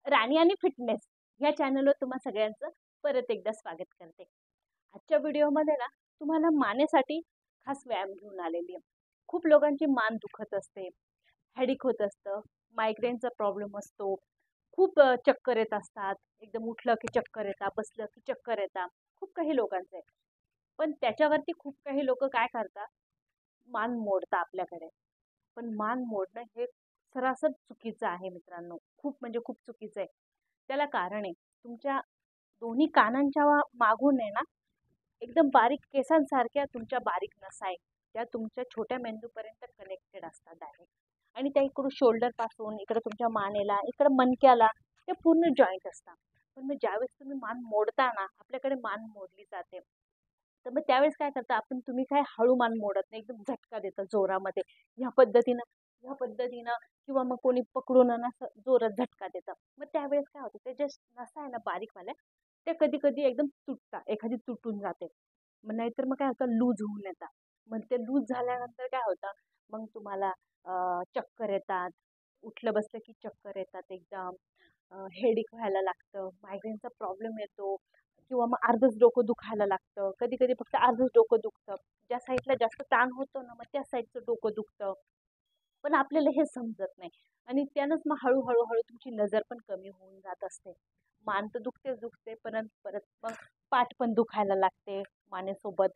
राणी आणि फिटनेस या चॅनलवर तुम्हा सगळ्यांचं परत एकदा स्वागत करते. आजच्या व्हिडिओमध्ये ना तुम्हाला मानेसाठी खास व्यायाम घेऊन आलेली आहे. खूप लोकांची मान दुखत असते, हेडिक होत असतं, मायग्रेनचा प्रॉब्लेम असतो, खूप चक्कर येत असतात, एकदम उठलं की चक्कर येतात, बसलं की चक्कर येतात. खूप काही लोकांचं आहे. पण त्याच्यावरती खूप काही लोक काय करतात, मान मोडतात आपल्याकडे. पण मान मोडणं हे सरासर चुकीचं आहे मित्रांनो. खूप म्हणजे खूप चुकीचं आहे. त्याला कारण आहे, तुमच्या दोन्ही कानांच्या मागून आहे ना, एकदम बारीक केसांसारख्या तुमच्या बारीक नसा आहे. त्या तुमच्या छोट्या मेंदूपर्यंत कनेक्टेड असतात डायरेक्ट. आणि त्या इकडून शोल्डर पासून इकडे तुमच्या मानेला, इकडे मणक्याला ते पूर्ण जॉईंट असतात. पण मग ज्यावेळेस तुम्ही मान मोडता ना, आपल्याकडे मान मोडली जाते. तर मग त्यावेळेस काय करता आपण, तुम्ही काय हळू मान मोडत नाही, एकदम झटका देता जोरामध्ये. ह्या पद्धतीनं किंवा मग कोणी पकडून आणि असं जोरात झटका देतं. मग त्यावेळेस काय होतं, ते जे नसा आहे ना बारीकवाल्या, त्या कधी कधी एकदम तुटतात, एखादी तुटून जाते. मग नाहीतर मग काय होतं, लूज होऊन येतात. मग ते लूज झाल्यानंतर काय होतं, मग तुम्हाला चक्कर येतात, उठलं बसलं की चक्कर येतात एकदम, हेडिक व्हायला लागतं, मायग्रेनचा प्रॉब्लेम येतो, किंवा मग अर्धच डोकं दुखायला लागतं. कधी कधी फक्त अर्धच डोकं दुखतं. ज्या साईडला जास्त ताण होतो ना, मग त्या साईडचं डोकं दुखतं. पण आपल्याला हे समजत नाही. आणि त्यानंच मग हळूहळू हळू तुमची नजर पण कमी होऊन जात असते. मान तर दुखतेच दुखते, परत परत मग पाठ पण दुखायला लागते मानेसोबत.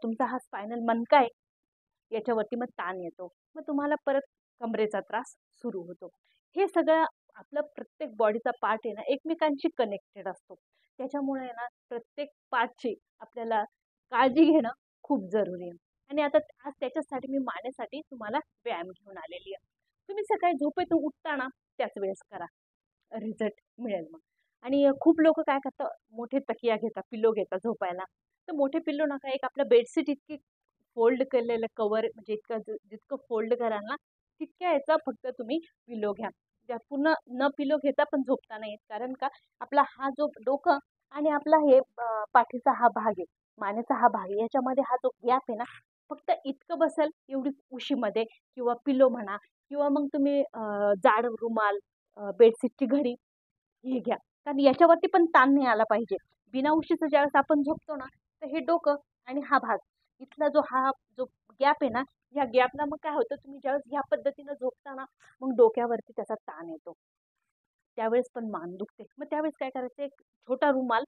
तुमचा हा स्पायनल मणका आहे, याच्यावरती मग ताण येतो. मग तुम्हाला परत कमरेचा त्रास सुरू होतो. हे सगळं आपलं प्रत्येक बॉडीचा पार्ट आहे ना, एकमेकांशी कनेक्टेड असतो. त्याच्यामुळे आहे ना, प्रत्येक पार्टची आपल्याला काळजी घेणं खूप जरुरी आहे. आणि आता आज त्याच्यासाठी मी मानेसाठी तुम्हाला व्यायाम घेऊन आलेली आहे. तुम्ही सकाळी झोपेतून उठताना त्याच वेळेस करा, रिझल्ट मिळेल मग. आणि खूप लोक काय करतात, मोठे तकिया घेतात, पिल्लो घेतात झोपायला. तर मोठे पिल्लो नका, एक आपलं बेडशीट इतकी फोल्ड केलेलं कवर, म्हणजे इतकं जितकं फोल्ड कराल ना, तितक्या याचा फक्त तुम्ही पिलो घ्या. त्या पूर्ण न पिलो घेता पण झोपता नाही येत, कारण का, आपला हा जो डोकं आणि आपला हे पाठीचा हा भाग आहे, मानेचा हा भाग आहे, याच्यामध्ये हा जो गॅप आहे ना, फक्त इतकं बसेल एवढी उशीमध्ये, किंवा पिलो म्हणा, किंवा मग तुम्ही जाड रुमाल, बेडशीटची घडी हे घ्या. कारण याच्यावरती पण ताण नाही आला पाहिजे. बिना उशीचं ज्यावेळेस आपण झोपतो ना, तर हे डोकं आणि हा भाग, इथला जो गॅप आहे ना, ह्या गॅपला मग काय होतं, तुम्ही ज्यावेळेस ह्या पद्धतीनं झोपता ना, मग डोक्यावरती त्याचा ताण येतो. त्यावेळेस पण मान दुखते. मग त्यावेळेस काय करायचं, एक छोटा रुमाल,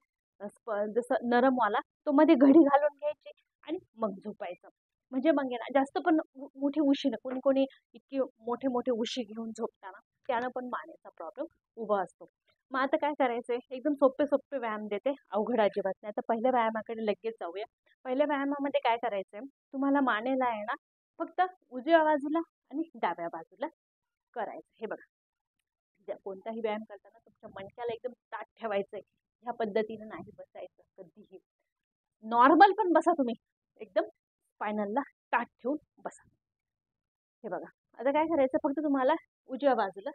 जसं नरमवाला, तो मध्ये घडी घालून घ्यायची आणि मग झोपायचं. म्हणजे मग आहे ना, जास्त पण मोठी उशी नाही. कोणी कोणी इतकी मोठे मोठे उशी घेऊन झोपताना त्यानं पण मानेचा प्रॉब्लेम उभा असतो. मग आता काय करायचंय, एकदम सोपे सोपे व्यायाम देते, अवघड अजिबात नाही. आता पहिल्या व्यायामाकडे लगेच जाऊया. पहिल्या व्यायामामध्ये काय करायचंय, तुम्हाला मानेला आहे ना, फक्त उजव्या बाजूला आणि डाव्या बाजूला करायचं. हे बघा, कोणताही व्यायाम करताना तुमच्या मणक्याला एकदम ताठ ठेवायचंय. ह्या पद्धतीने नाही बसायचं कधीही. नॉर्मल पण बसा तुम्ही, एकदम स्पायनलला ताठ ठेवून बसा. हे बघा, आता काय करायचं, फक्त तुम्हाला उजव्या बाजूला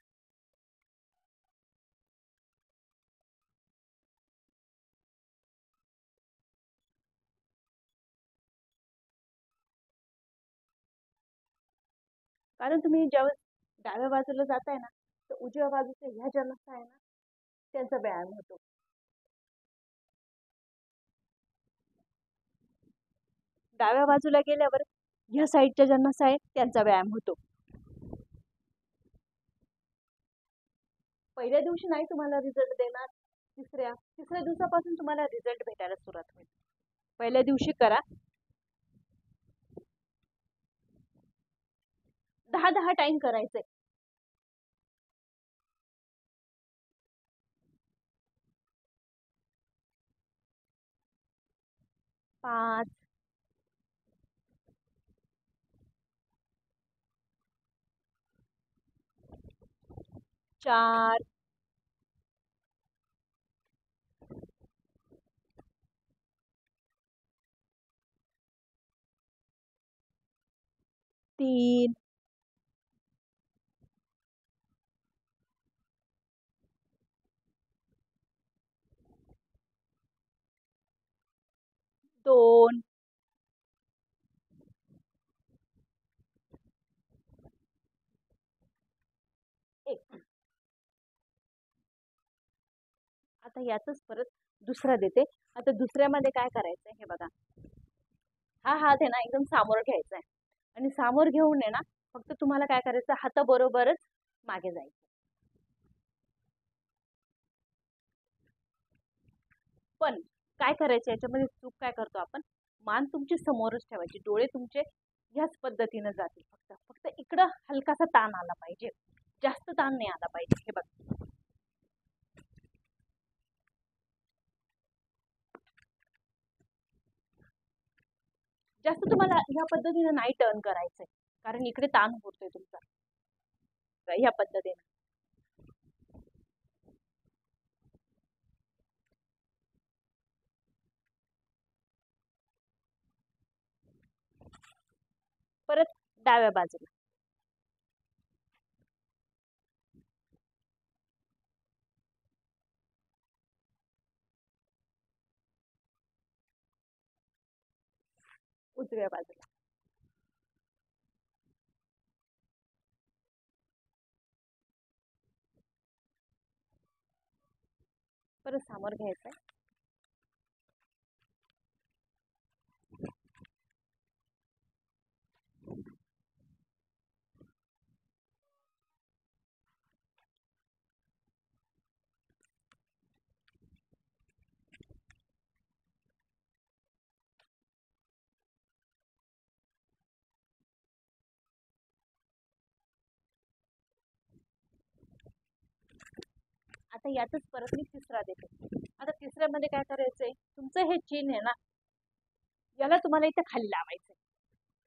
कारण तुम्ही ज्यावेळेस डाव्या बाजूला जाताय ना, तर उजव्या बाजूच्या ह्या ज्या नसा आहे ना, त्यांचा व्यायाम होतो. डाव्या बाजूला गेल्यावर ह्या साईडच्या ज्या नसा आहे त्यांचा व्यायाम होतो. पहिल्या दिवशी नाही तुम्हाला रिझल्ट देणार, तिसऱ्या दिवसापासून तुम्हाला रिझल्ट भेटायला सुरुवात होईल. पहिल्या दिवशी करा, 10-10 टाइम करायचंय. 5, 4, 3, 2, 1. आता यातच परत दुसरा देते. आता दुसऱ्यामध्ये काय करायचंय हे बघा. हा हात आहे ना एकदम सामोर घ्यायचा आहे आणि सामोर घेऊन आहे ना फक्त तुम्हाला काय करायचं हाताबरोबरच मागे जायचं. पण काय करायचं याच्यामध्ये चूक काय करतो आपण, मान तुमची समोरच ठेवायची, डोळे तुमचे ह्याच पद्धतीनं जातील. फक्त फक्त इकडं हलकासा ताण आला पाहिजे, जास्त ताण नाही आला पाहिजे. हे बघा, जास्त तुम्हाला ह्या पद्धतीने नाही टर्न करायचंय कारण इकडे ताण होतोय तुमचा. ह्या पद्धतीने परत डाव्या बाजूला. उजव्या बाजूला. परत समोर घ्यायचंय. आता यातच परत मी तिसरा देते. आता तिसऱ्यामध्ये काय करायचंय, तुमचं हे चीन आहे ना याला तुम्हाला इथं खाली लावायचंय,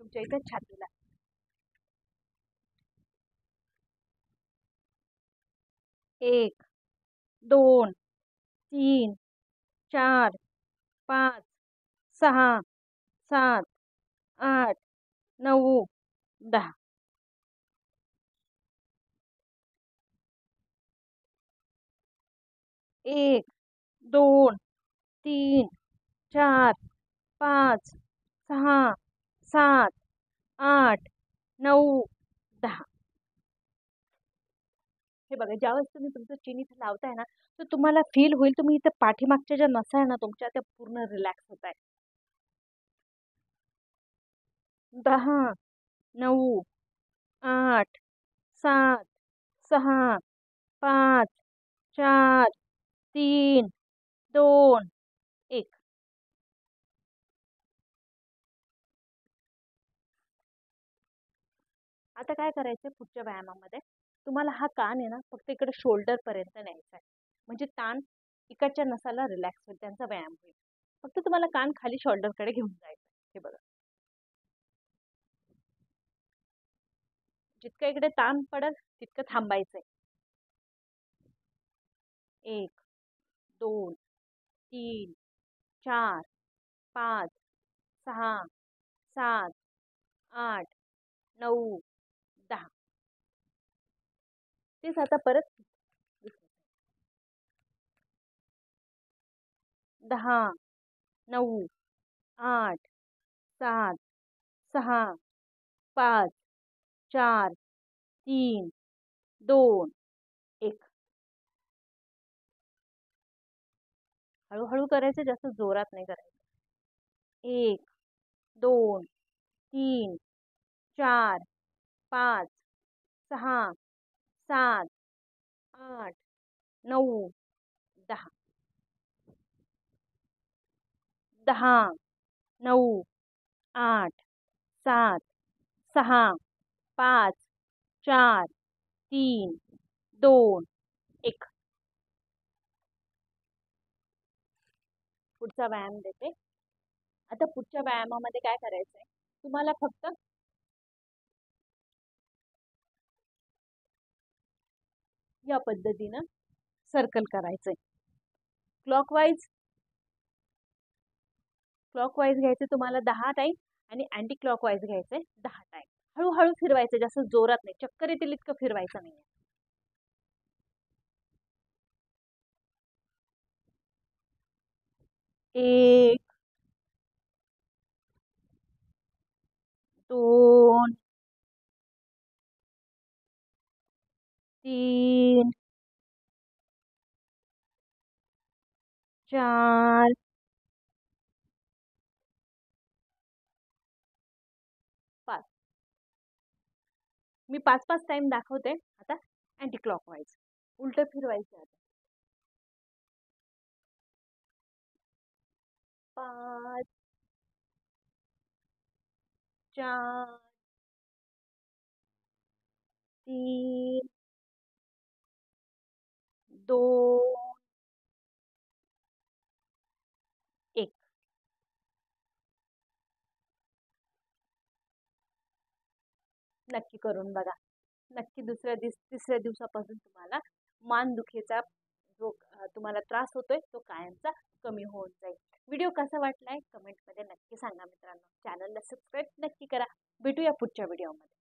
तुमच्या इथं छातीला. 1 2 3 4 5 6 7 8 9 10. 1 2 3 4 5 6 7 8 9 10. हे बघा, ज्यावेळेस तुम्ही तुमचं चिन इथे लावताय ना तर तुम्हाला फील होईल तुम्ही इथे पाठीमागच्या ज्या नसा आहे ना तुमच्या त्या पूर्ण रिलॅक्स होत आहे. 10 9 8 7 6 5 4 3 2 1. आता काय करायचंय पुढच्या व्यायामामध्ये, तुम्हाला हा कान आहे ना फक्त इकडे शोल्डर पर्यंत न्यायचा आहे. म्हणजे ताण इकडच्या नसाला रिलॅक्स होईल, त्यांचा व्यायाम होईल. फक्त तुम्हाला कान खाली शोल्डर कडे घेऊन जायचं. हे बघा, जितकं इकडे ताण पडल तितकं थांबायचंय. 1 2 3 4 5 6 7 8 9 10. तेच आता परत 10 9 8 7 6 5 4 3 2 1. हळूहळू करायचं, जास्त जोरात नाही करायचं. 1 2 3 4 5 6 7 8 9 10. 10 9 8 7 6 5 4 3 2 1. पुढचा व्यायाम देते. आता पुढच्या व्यायामामध्ये काय करायचंय, तुम्हाला फक्त या पद्धतीनं सर्कल करायचंय. क्लॉकवाईज क्लॉकवाईज घ्यायचे तुम्हाला 10 टाइम आणि अँटी क्लॉकवाईज घ्यायचंय 10 टाइम. हळूहळू फिरवायचं, जास्त जोरात नाही, चक्कर येतील इतकं फिरवायचं नाहीये. 1 2 3 4 5. मी 5-5 टाइम दाखवते. आता अँटी क्लॉकवाईज उलट फिरवायचं आता. 5 4 3 2 1. नक्की करून बघा. नक्की तिसऱ्या दिवसापासून तुम्हाला मानदुखीचा जो तुम्हाला त्रास होतोय तो कायमचा कमी होऊन जाईल. व्हिडिओ कसा वाटलाय कमेंटमध्ये नक्की सांगा मित्रांनो. चॅनलला सबस्क्राईब नक्की करा. भेटूया पुढच्या व्हिडिओमध्ये.